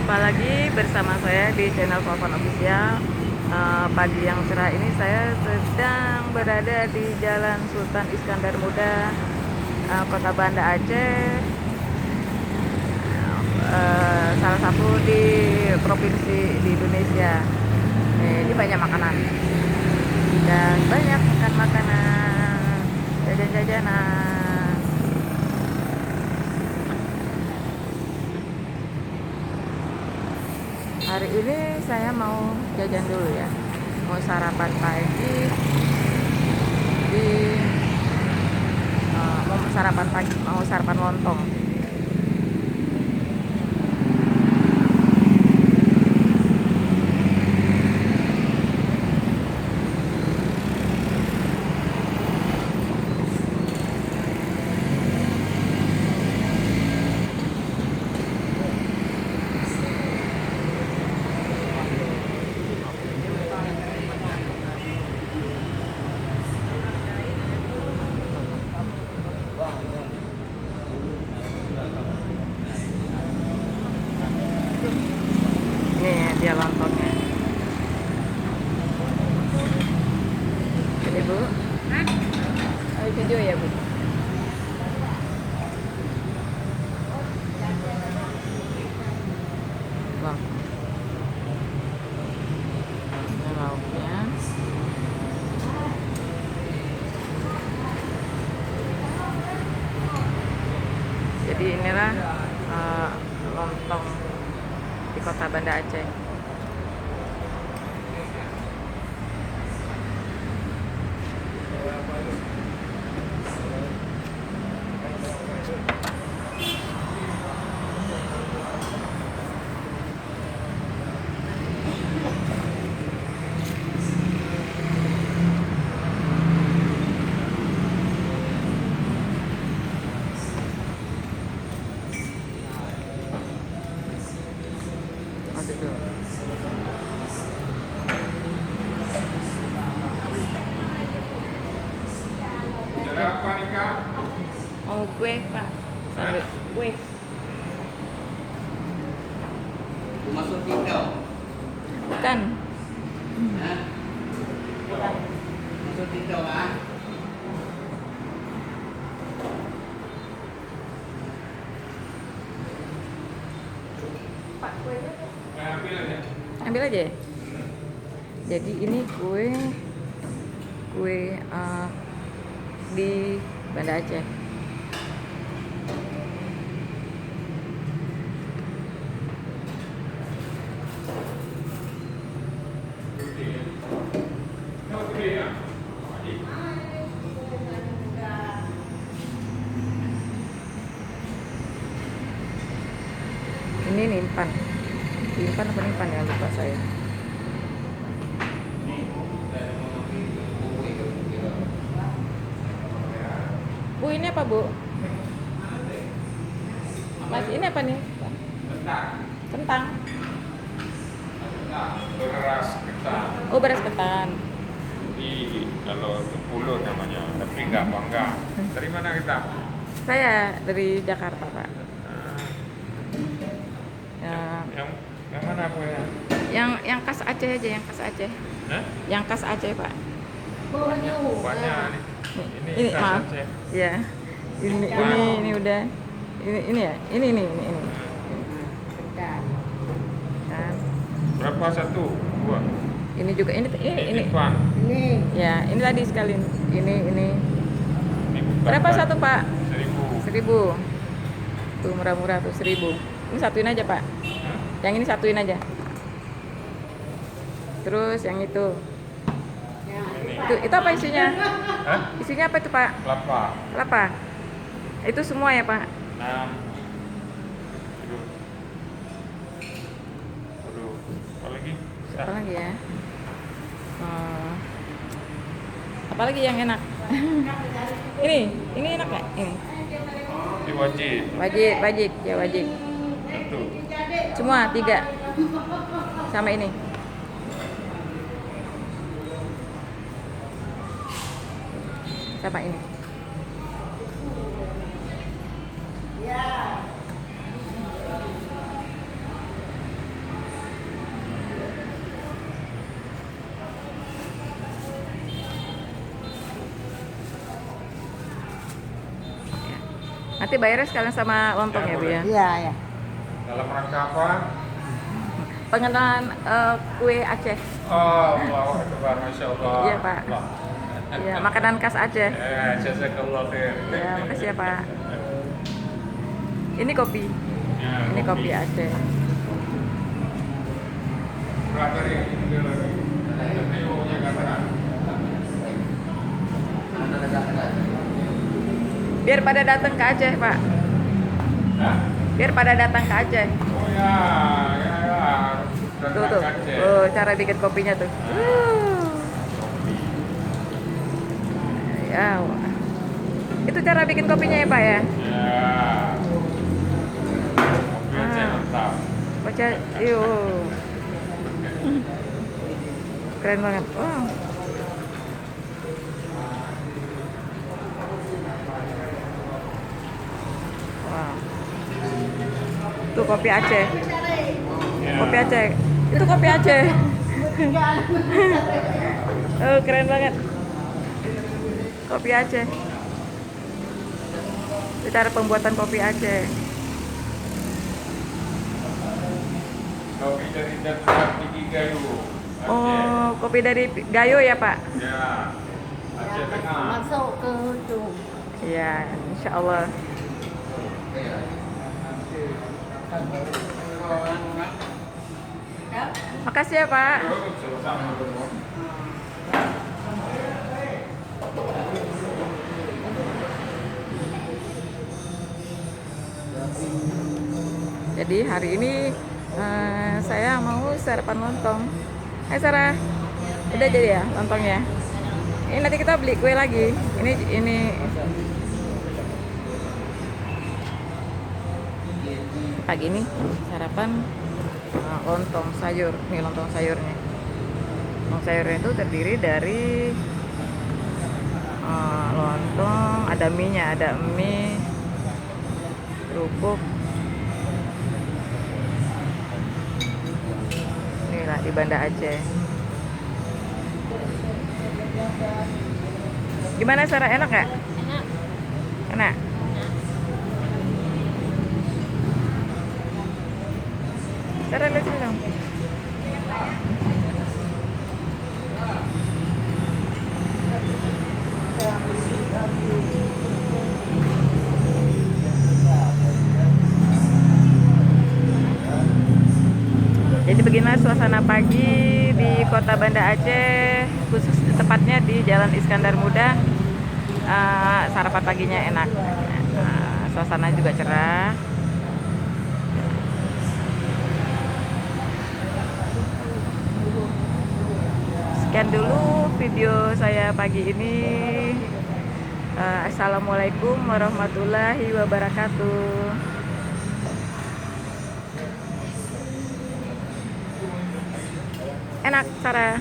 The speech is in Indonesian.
Jumpa lagi bersama saya di channel Fafan Official. Pagi yang cerah ini saya sedang berada di Jalan Sultan Iskandar Muda, Kota Banda Aceh, salah satu di provinsi di Indonesia. Ini banyak makanan dan banyak makan makanan, jajan-jajanan. Hari ini saya mau jajan dulu ya, mau sarapan pagi di mau sarapan lontong. Ini dia lontongnya. Jadi Bu, ayo video ya Bu. Bang, ini lauknya. Jadi inilah lontong di Kota Banda Aceh. Masuk dulu. Mau kue Pak, sambil kue. Masuk tinggal. Bukan. Masuk tinggal ah. Pak, kue ambil aja ya. Jadi ini kue di Banda Aceh. Ini nimpan apa nimpan ya, lupa saya. Bu, ini apa Bu? Mas, ini apa nih? Kentang. Beras ketan. Oh, beras ketan. Ini kalau Sepuluh namanya, tapi nggak bangga. Dari mana kita? Saya dari Jakarta Pak. Ya, Yang mana punya? yang khas Aceh aja, yang khas Aceh. Hah? Yang khas Aceh Pak. Banyak nih. Ini khas maaf. Aceh. Ya. Ini udah. Ini ya. Ini. Kan. Berapa satu? Dua. Ini juga ini. Pak. Ya, ini tadi sekalian. Ini. Ini bukan Berapa Pak. satu Pak? 1.000. 1.000. Tuh murah-murah tuh 1.000. Ini satuin aja Pak. Hah? Yang ini satuin aja. Terus yang itu. Ini. Itu apa isinya? Hah? Isinya apa itu Pak? Kelapa. Kelapa. Itu semua ya Pak? 6. Aduh. Apa lagi? Apa lagi ya? Apa lagi yang enak? ini enak nggak? Ini. Ini wajib. Wajib ya, wajib. Satu. Semua 3. Sama ini. Sama ini. Nanti bayarnya sekalian sama lontong ya, Bu ya? Iya, ya. Dalam rangka apa? Pengenalan kue Aceh. Oh, Allahu Akbar, Masya Allah. Iya, Pak. Ya, makanan khas Aceh. Jazakallah khair. Ya, makasih ya, Pak. Ini kopi. Ya, Ini kopi Aceh. Berapa nih? Ini lagi. Ini umumnya katakan. Biar pada datang ke Aceh, Pak. Hah? Biar pada datang ke Aceh. Oh ya, ya, ya. Tuh, tuh. Aceh. Oh, cara bikin kopinya tuh. Ya. Itu cara bikin kopinya ya, Pak ya? Ya. Kopi Aceh mantap. Baca, yuk. Keren banget. Wow. Wow. Tuh kopi Aceh. Ya. Kopi Aceh. Itu kopi Aceh. Oh, keren banget. Kopi Aceh. Itu cara pembuatan kopi Aceh. Kopi dari Datuan Tinggi Gayo. Aceh. Oh, kopi dari Gayo ya, Pak? Ya. Aceh Tengah. Masuk ke ujung. Iya, insya Allah. Makasih ya, Pak. Sama dulu. Jadi hari ini saya mau sarapan lontong. Hai Sarah, udah jadi ya lontongnya? Ini nanti kita beli kue lagi. Ini pagi ini sarapan lontong sayur. Nih lontong sayurnya. Lontong sayurnya itu terdiri dari lontong, ada mie-nya, ada mie, kerupuk. Inilah di Banda Aceh. Gimana Sarah, enak gak? Enak. Enak? Sarah lihat sini dong. Jadi beginilah suasana pagi di kota Banda Aceh, khusus tepatnya di Jalan Iskandar Muda. Sarapan paginya enak, suasana juga cerah. Sekian dulu video saya pagi ini. Assalamualaikum warahmatullahi wabarakatuh. Enak, Sarah.